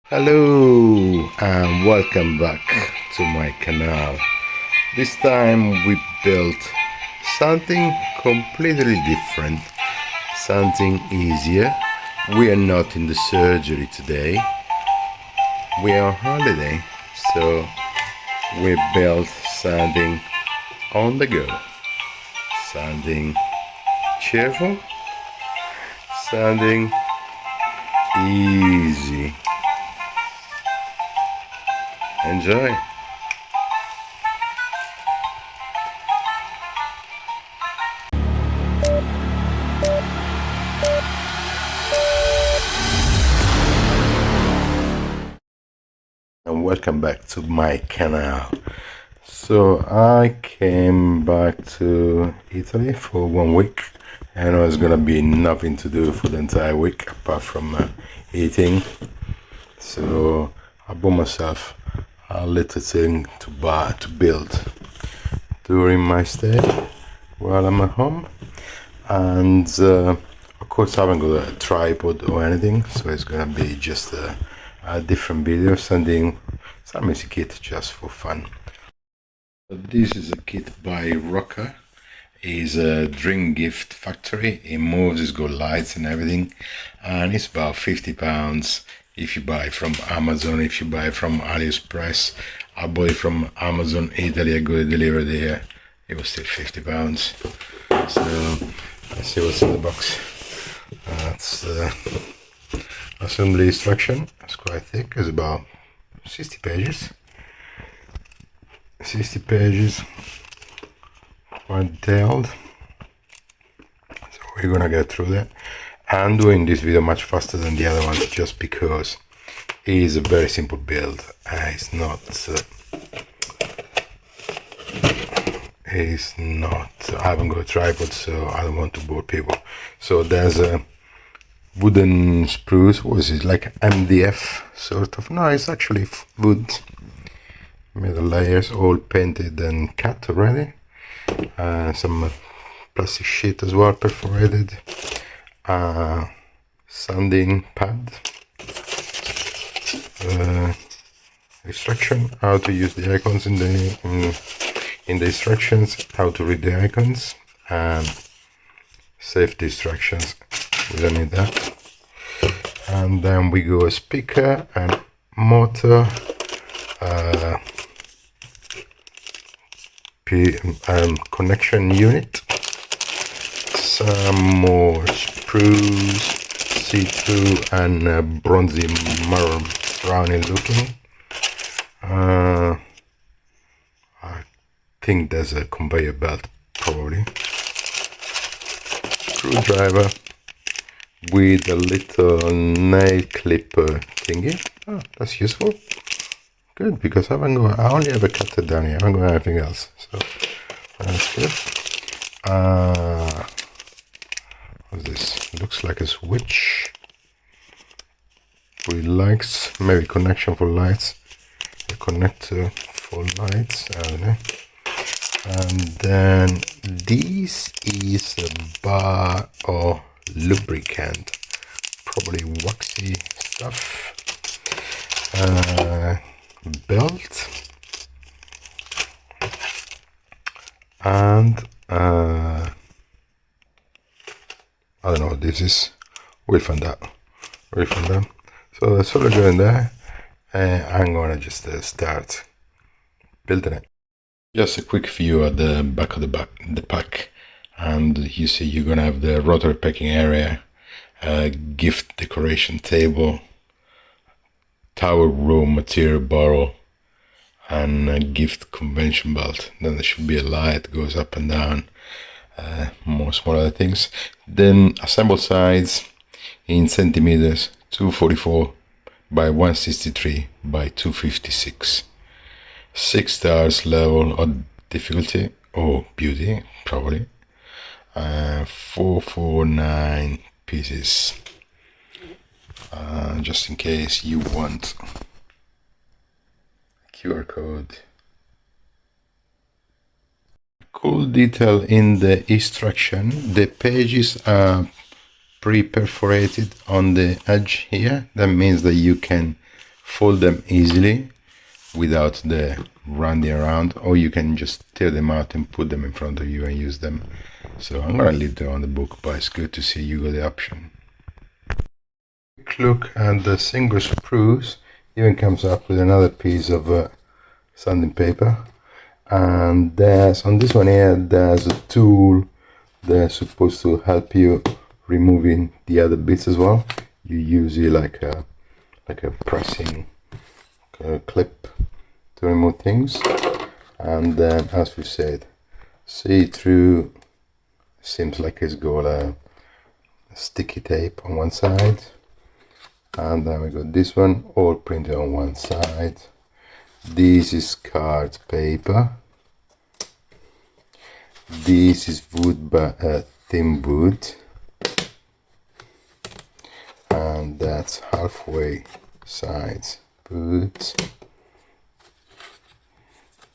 Hello and welcome back to my canal. This time we built something completely different, something easier. We are not in the surgery today, we are on holiday, so we built something on the go, something cheerful, something easy. Enjoy. And welcome back to my canal. So I came back to Italy for 1 week and there was gonna be nothing to do for the entire week apart from eating. So I bought myself a little thing to build during my stay while I'm at home, and of course I haven't got a tripod or anything, so it's gonna be just a different video, sending some easy kit just for fun. This is a kit by ROKR. It's a Dream Gift Factory. It moves, it's got lights and everything, and it's about £50 if you buy from Amazon. If you buy from AliExpress, I bought it from Amazon Italy. I got it delivered here. It was still £50. So let's see what's in the box. That's the assembly instruction. It's quite thick. It's about 60 pages. 60 pages, quite detailed. So we're gonna get through that. I'm doing this video much faster than the other ones just because it is a very simple build. It's not I haven't got a tripod, so I don't want to bore people. So there's a wooden spruce. What is it, like MDF sort of? No, it's actually wood. Middle layers all painted and cut already. Some plastic sheet as well, perforated. Sanding pad. Instruction how to use the icons in the instructions, how to read the icons, and safety instructions. We don't need that. And then we go a speaker and motor, connection unit, some more sprues, see-through and bronzy marron brownie looking. I think there's a conveyor belt probably. Screwdriver with a little nail clipper thingy. Oh, that's useful. Good, because I only ever cut it down here. I haven't got anything else, so that's good. What's this? Looks like a switch with lights, maybe connection for lights, a connector for lights, I don't know. And then this is a bar or lubricant, probably waxy stuff. Belt and I don't know what this is. We'll find out. So that's all I go in there, and I'm gonna just start building it. Just a quick view at the back of the pack, and you see you're gonna have the rotary packing area, gift decoration table, tower room material barrel, and a gift convention belt. Then there should be a light goes up and down, more smaller things. Then assemble sides in centimeters, 244 by 163 by 256. 6 stars level of difficulty or beauty probably. 449 pieces. Just in case you want QR code. Cool detail in the instruction, the pages are pre-perforated on the edge here. That means that you can fold them easily without the rounding around, or you can just tear them out and put them in front of you and use them. So I'm gonna leave them on the book, but it's good to see you got the option. Quick look at the single sprues. Even comes up with another piece of sanding paper, and there's on this one here there's a tool that's supposed to help you removing the other bits as well. You use it like a pressing clip to remove things. And then, as we said, see through, seems like it's got a sticky tape on one side, and then we got this one all printed on one side. This is card paper, this is wood, but thin wood, and that's halfway size wood.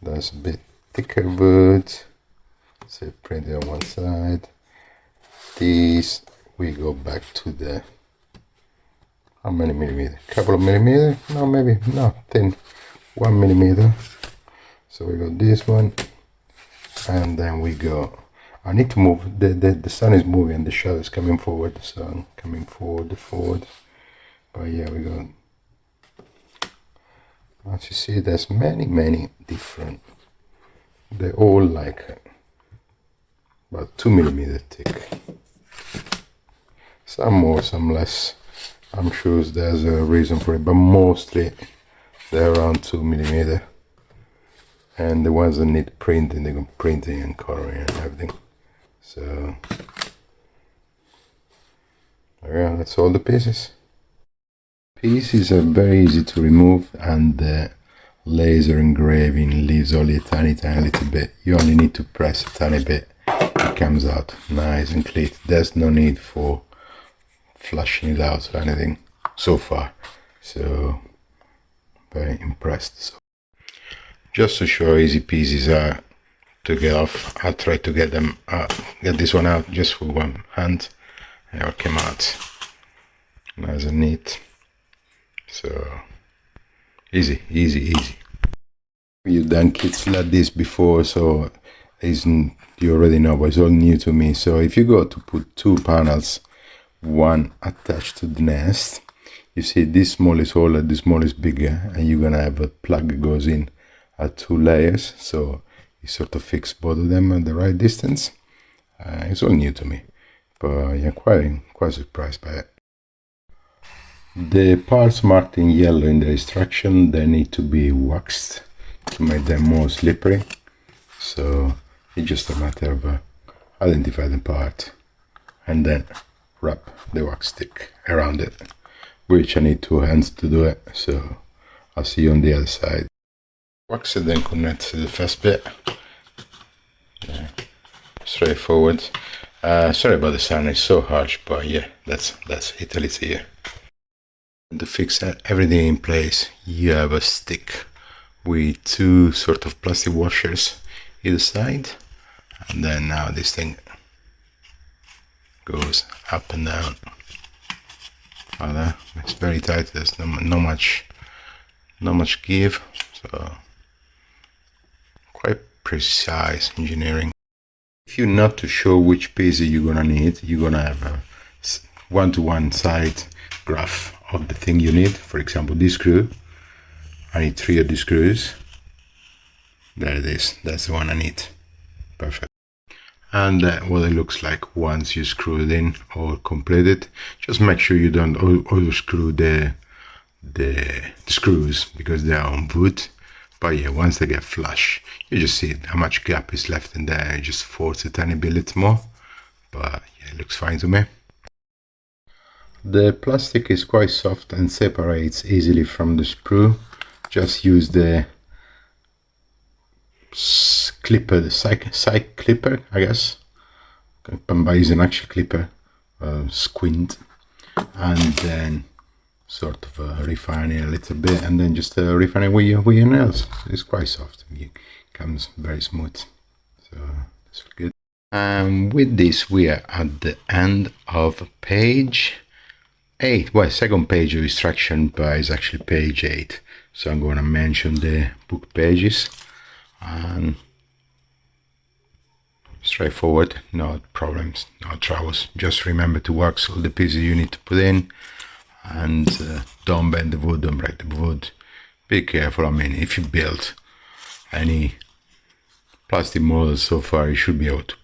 That's a bit thicker wood, so printed on one side. These we go back to the, how many millimeter? Couple of millimeter? No, maybe no, thin, 1 millimeter. So we got this one, and then we go. I need to move. The sun is moving and the shadow is coming forward. The sun coming forward. But yeah, we got. As you see, there's many different. They're all like about 2 millimeter thick. Some more, some less. I'm sure there's a reason for it, but mostly they're around 2 millimeter. And the ones that need printing, they go printing and coloring and everything. So yeah, that's all the pieces. Pieces are very easy to remove, and the laser engraving leaves only a tiny little bit. You only need to press a tiny bit. It comes out nice and clean. There's no need for flushing it out or anything so far. So very impressed. So, just to show how easy pieces are to get off, I tried to get them get this one out just with one hand, and it came out nice and neat. So easy. You've done kits like this before, so you already know, but it's all new to me. So if you go to put 2 panels, one attached to the nest, you see this small is smaller, this small is bigger, and you're gonna have a plug that goes in at 2 layers, so you sort of fix both of them at the right distance. It's all new to me, but yeah, quite surprised by it. The parts marked in yellow in the instruction, they need to be waxed to make them more slippery. So it's just a matter of identify the part and then wrap the wax stick around it, which I need 2 hands to do it. So I'll see you on the other side. Wax it, then connect to the first bit. Yeah, straightforward. Sorry about the sound, it's so harsh, but yeah, that's Italy's here. To fix everything in place, you have a stick with 2 sort of plastic washers either side, and then now this thing goes up and down. It's very tight. There's not much give, so quite precise engineering. If you're not too sure which piece you're gonna need, you're gonna have a 1-to-1 side graph of the thing you need. For example, this screw, I need 3 of these screws. There it is, that's the one I need. Perfect. And what it looks like once you screw it in or complete it. Just make sure you don't over screw the screws because they are on wood. But yeah, once they get flush, you just see how much gap is left in there. You just force a tiny bit more, but yeah, it looks fine to me. The plastic is quite soft and separates easily from the sprue. Just use the clipper, the side clipper, I guess, by using an actual clipper, squint, and then sort of refine it a little bit, and then just refine it with your nails. It's quite soft. It comes very smooth, so it's good. And with this, we are at the end of page 8, well, second page of instruction, but it's actually page 8. So I'm going to mention the book pages, and straightforward, no problems, no troubles. Just remember to wax all the pieces you need to put in, and don't bend the wood, don't break the wood. Be careful. I mean, if you build any plastic models so far, you should be able to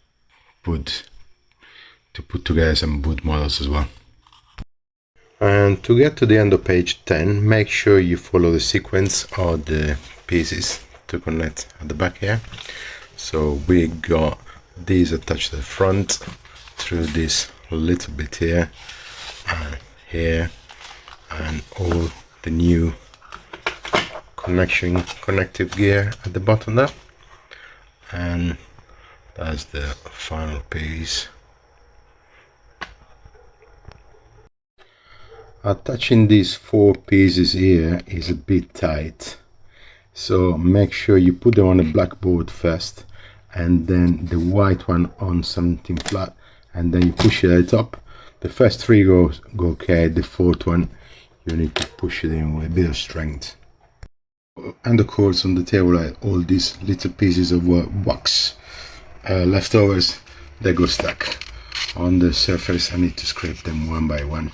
put together some wood models as well. And to get to the end of page 10, make sure you follow the sequence of the pieces to connect at the back here. So we got these attached to the front through this little bit here and here, and all the new connective gear at the bottom there, and that's the final piece. Attaching these 4 pieces here is a bit tight, so make sure you put them on a black board first, and then the white one on something flat, and then you push it at the top. The first 3 go okay, the 4th one you need to push it in with a bit of strength. And of course on the table are all these little pieces of wax leftovers. They go stuck on the surface. I need to scrape them one by one.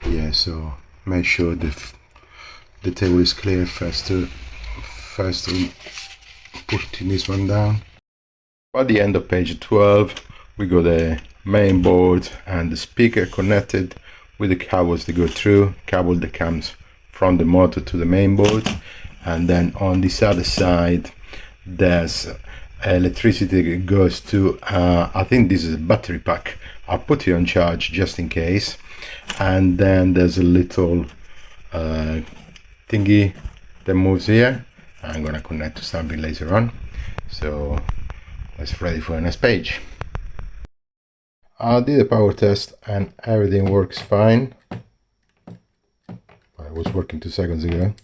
Yeah, so make sure the table is clear first to putting this one down. By the end of page 12, we got the main board and the speaker connected with the cables that go through, cable that comes from the motor to the main board, and then on this other side there's electricity that goes to I think this is a battery pack. I'll put it on charge just in case, and then there's a little thingy that moves here. I'm gonna connect to something later on, so let's ready for the next page. I did a power test and everything works fine. I was working 2 seconds ago.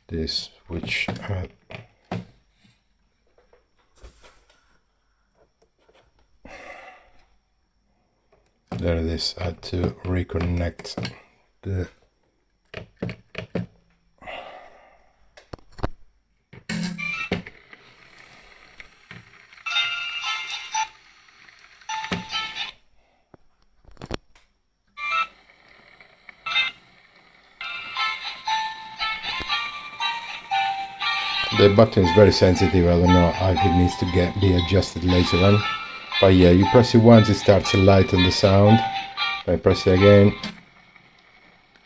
This switch there it is. I had to reconnect the button is very sensitive. I don't know if it needs to be adjusted later on, but yeah, you press it once, it starts to lighten the sound. If I press it again,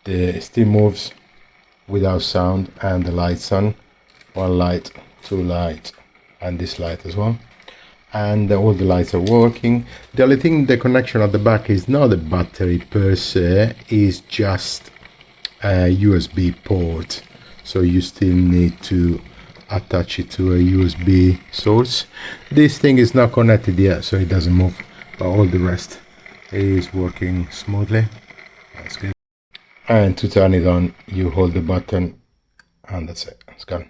it still moves without sound, and the lights on. 1 light, 2 light, and this light as well, and all the lights are working. The only thing, the connection at the back is not a battery per se, is just a USB port, so you still need to attach it to a USB source. This thing is not connected yet, so it doesn't move, but all the rest is working smoothly. That's good. And to turn it on, you hold the button and that's it, it's gone.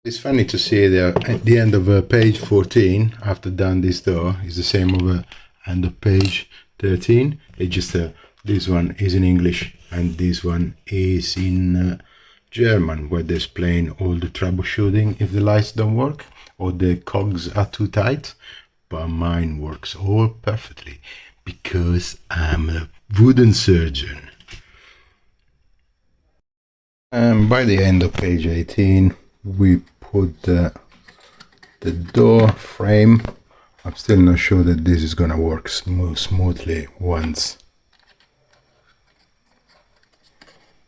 It's funny to see there at the end of page 14, after done this door, is the same over end of page 13. It just this one is in English and this one is in German, where they're explain all the troubleshooting if the lights don't work or the cogs are too tight. But mine works all perfectly because I'm a wooden surgeon. And by the end of page 18, we put the door frame. I'm still not sure that this is gonna work smoothly once.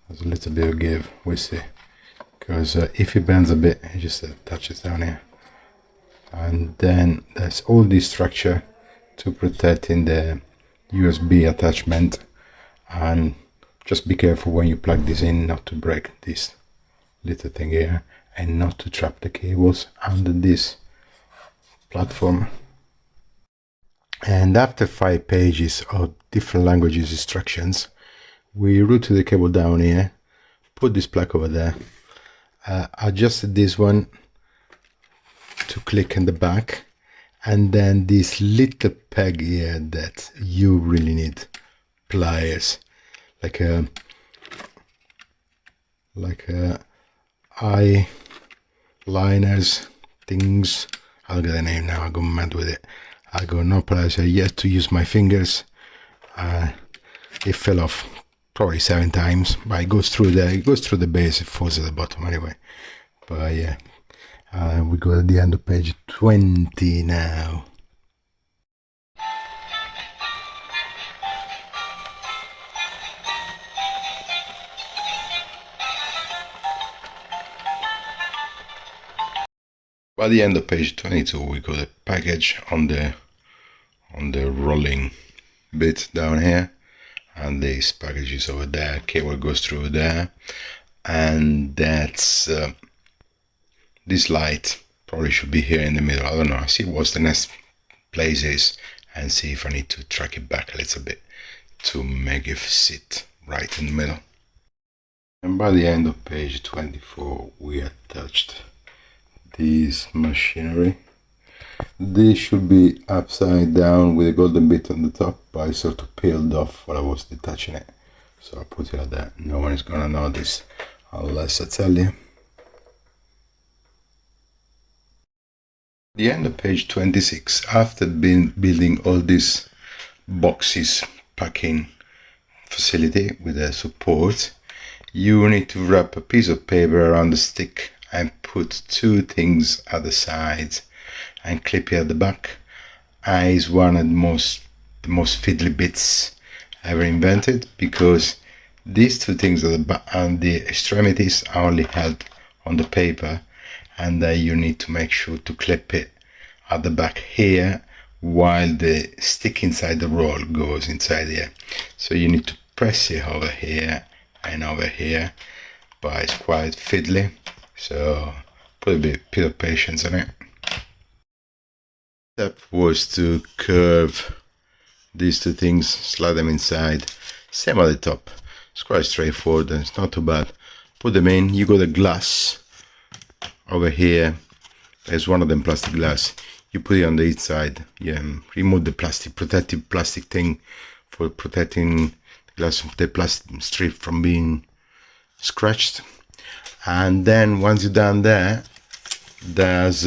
There's a little bit of give, we see, because if it bends a bit, it just touches down here. And then there's all this structure to protect in the USB attachment, and just be careful when you plug this in not to break this little thing here, and not to trap the cables under this platform. And after 5 pages of different languages instructions, we routed the cable down here, put this plug over there, adjusted this one to click in the back, and then this little peg here that you really need pliers, like a eyeliners things. I'll get the name now. I go mad with it. I go no pliers. I yet to use my fingers. It fell off probably 7 times, but it goes through there. It goes through the base. It falls at the bottom anyway. But yeah, we go at the end of page 20 now. By the end of page 22, we got a package on the rolling bit down here, and this package is over there. Cable goes through there, and that's this light probably should be here in the middle. I don't know. I see what the next place is and see if I need to track it back a little bit to make it sit right in the middle. And by the end of page 24, we attached this machinery. This should be upside down with a golden bit on the top, but I sort of peeled off while I was detaching it, so I put it like that. No one is gonna notice unless I tell you. The end of page 26, after building all these boxes packing facility with a support, you need to wrap a piece of paper around the stick and put 2 things at the sides and clip it at the back. Is one of the most fiddly bits ever invented, because these 2 things at the back and the extremities are only held on the paper, and then you need to make sure to clip it at the back here while the stick inside the roll goes inside here. So you need to press it over here and over here, but it's quite fiddly, so put a bit of patience on it. Step was to curve these 2 things, slide them inside, same at the top. It's quite straightforward and it's not too bad. Put them in. You got the glass over here. There's one of them plastic glass. You put it on the inside. Remove the protective plastic thing for protecting the glass of the plastic strip from being scratched. And then once you're done there, there's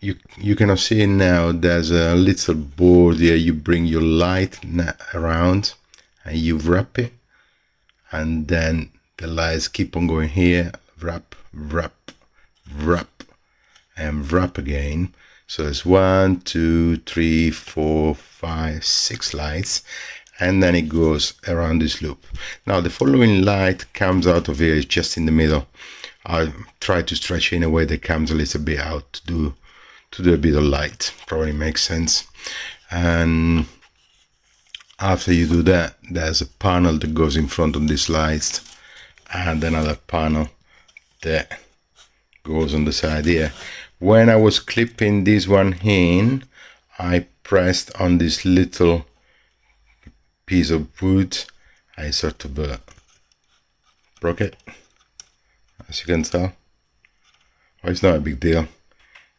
you cannot see it now, there's a little board here. You bring your light around and you wrap it, and then the lights keep on going here. Wrap, and wrap again. So it's 1, 2, 3, 4, 5, 6 lights, and then it goes around this loop. Now the following light comes out of here, it's just in the middle. I try to stretch it in a way that comes a little bit out to do a bit of light. Probably makes sense. And after you do that, there's a panel that goes in front of these lights, and another panel that goes on the side here. When I was clipping this one in, I pressed on this little piece of wood. I sort of broke it, as you can tell. Well, it's not a big deal.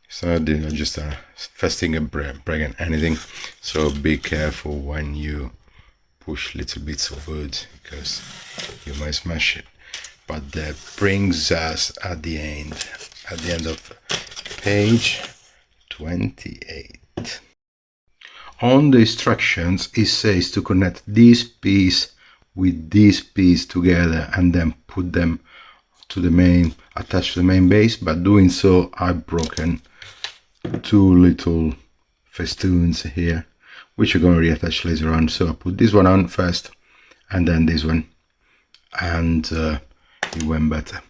It's not a deal, just first thing breaking anything. So be careful when you push little bits of wood, because you might smash it. But that brings us at the end of page 28. On the instructions, it says to connect this piece with this piece together and then put them to the main, attached to the main base. But doing so, I've broken 2 little festoons here, which are going to reattach later on. So I put this one on first and then this one, and it went better.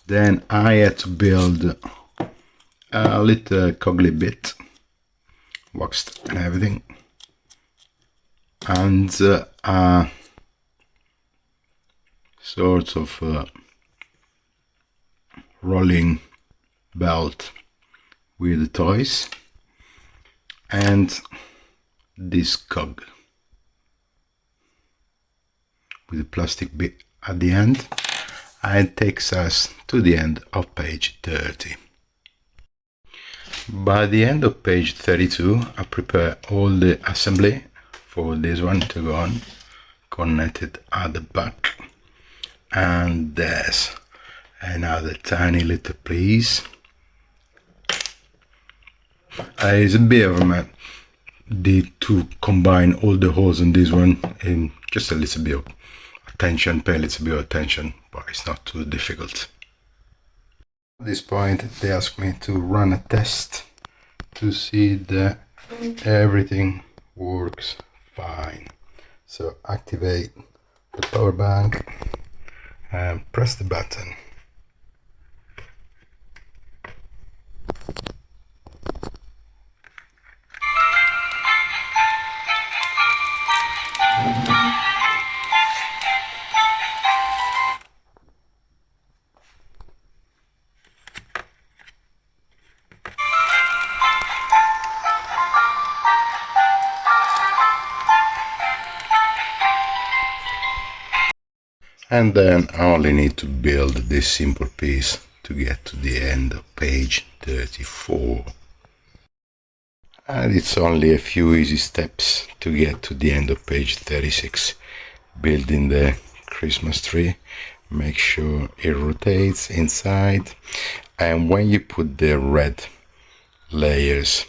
Then I had to build a little coggly bit, waxed and everything, and sort of rolling belt with the toys, and this cog with a plastic bit at the end, and it takes us to the end of page 30. By the end of page 32, I prepare all the assembly for this one to go on. connected at the back, and there's another tiny little piece. It's a bit of a need to combine all the holes in this one in just a little bit of attention, pay a little bit of attention, but it's not too difficult. At this point they asked me to run a test to see that everything works fine. So activate the power bank and press the button. And then I only need to build this simple piece to get to the end of page 34. And it's only a few easy steps to get to the end of page 36. Building the Christmas tree, make sure it rotates inside, and when you put the red layers,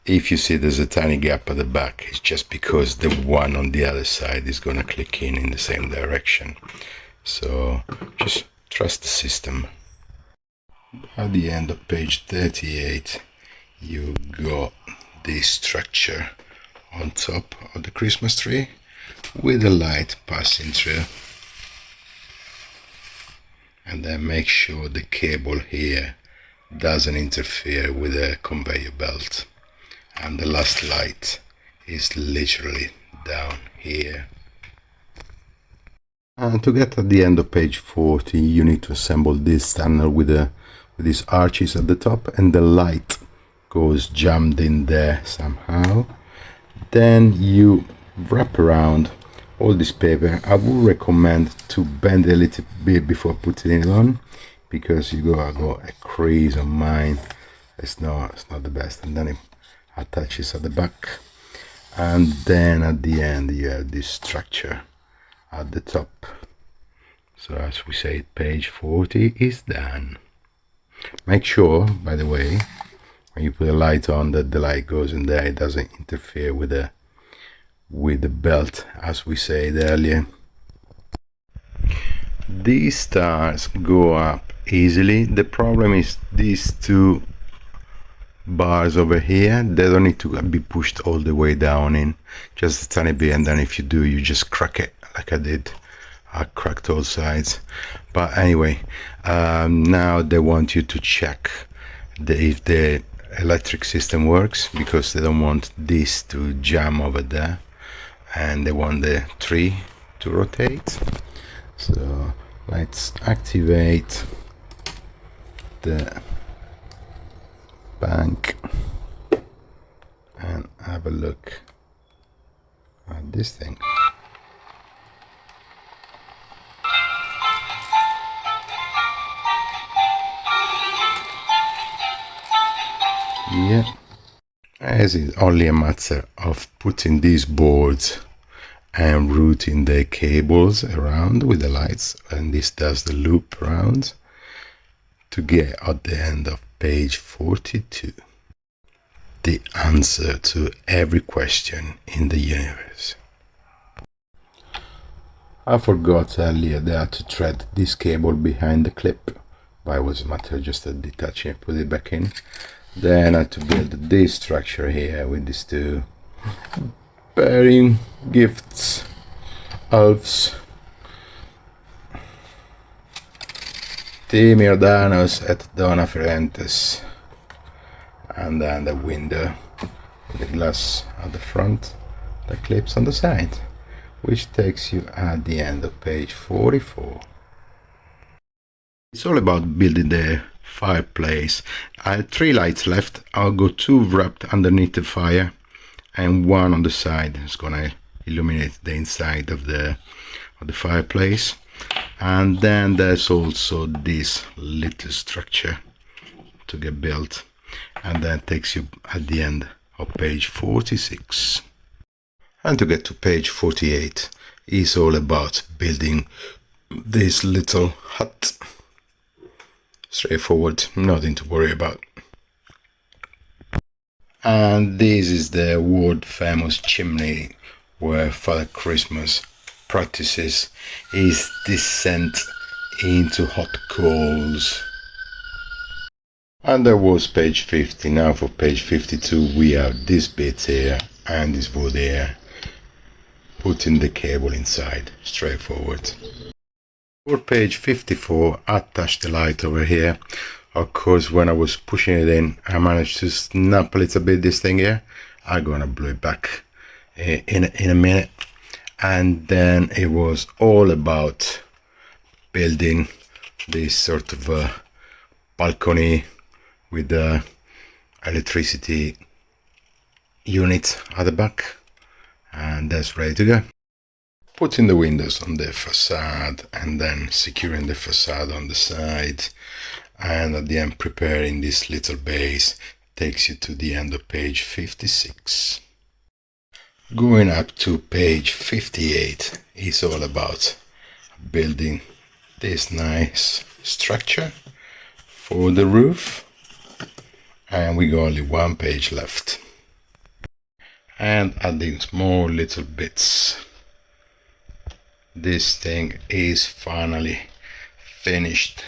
if you see there's a tiny gap at the back, it's just because the one on the other side is gonna click in the same direction. So just trust the system. At the end of page 38, you got this structure on top of the Christmas tree with the light passing through. And then make sure the cable here doesn't interfere with the conveyor belt. And the last light is literally down here. And to get at the end of page 40, you need to assemble this tunnel with these arches at the top, and the light goes jammed in there somehow. Then you wrap around all this paper. I would recommend to bend a little bit before putting it on, because you got a crease on mine. It's not the best. And then it attaches at the back, and then at the end you have this structure at the top. So as we say, page 40 is done. Make sure, by the way, when you put a light on, that the light goes in there, it doesn't interfere with the belt, as we said earlier. These stars go up easily. The problem is these two bars over here, they don't need to be pushed all the way down in, just a tiny bit, and then if you do, you just crack it like I did. I cracked all sides. But anyway, now they want you to check if the electric system works, because they don't want this to jam over there, and they want the tree to rotate. So let's activate the bank and have a look at this thing. Yeah, as it's only a matter of putting these boards and routing the cables around with the lights, and this does the loop around to get at the end of page 42 the answer to every question in the universe. I forgot earlier there to thread this cable behind the clip, but it was a matter of just detaching it, put it back in. Then I had to build this structure here with these two bearing gifts, elves, Timiordanos et Dona Ferentes, and then the window with the glass at the front that clips on the side, which takes you at the end of page 44. It's all about building the fireplace. I have 3 lights left. I'll go 2 wrapped underneath the fire, and 1 on the side is gonna illuminate the inside of the fireplace. And then there's also this little structure to get built, and that takes you at the end of page 46. And to get to page 48, is all about building this little hut. Straightforward, nothing to worry about. And this is the world famous chimney where Father Christmas practices his descent into hot coals. And that was page 50. Now for page 52 we have this bit here and this board here. Putting the cable inside, straightforward. For page 54, I touched the light over here. Of course, when I was pushing it in, I managed to snap a little bit this thing here. I'm gonna blow it back in a minute. And then it was all about building this sort of balcony with the electricity unit at the back, and that's ready to go. Putting the windows on the facade and then securing the facade on the side, and at the end preparing this little base takes you to the end of page 56. Going up to page 58 is all about building this nice structure for the roof, and we got only one page left, and adding small little bits. This thing is finally finished.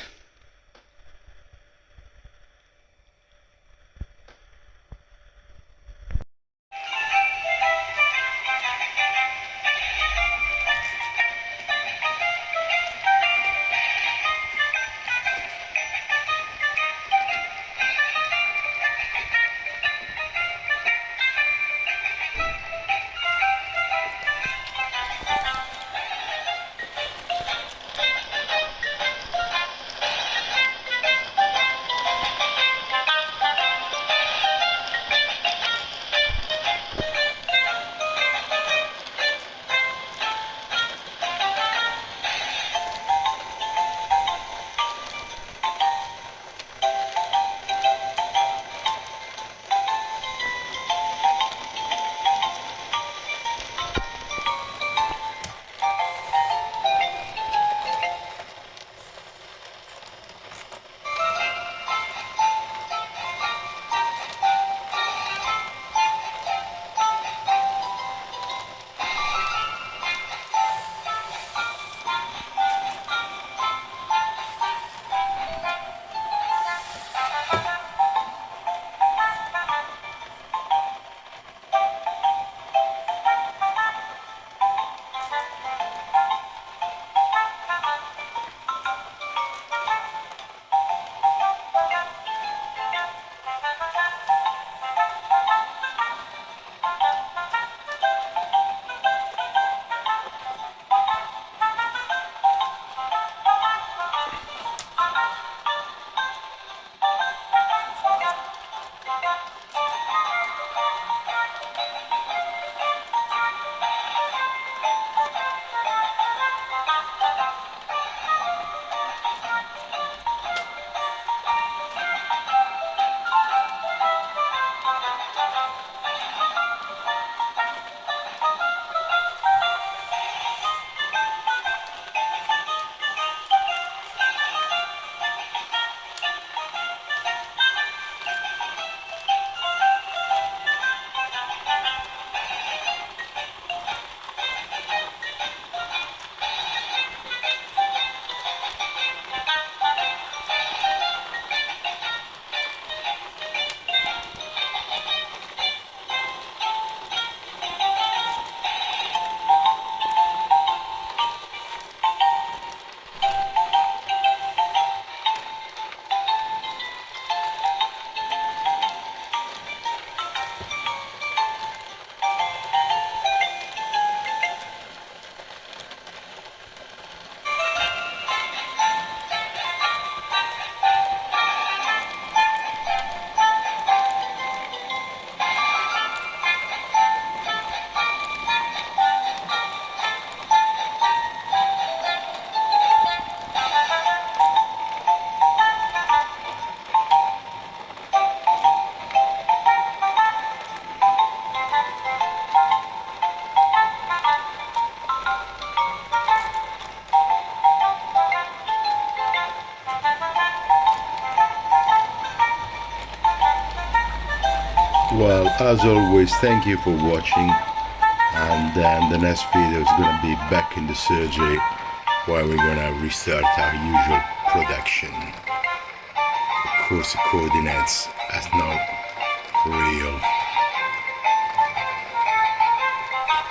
Well, as always, thank you for watching, and then the next video is gonna be back in the surgery where we're gonna restart our usual production. Of course, the coordinates as not real.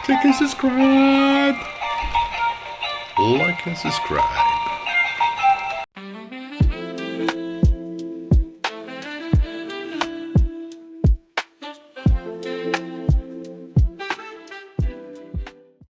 Click and subscribe. Like and subscribe.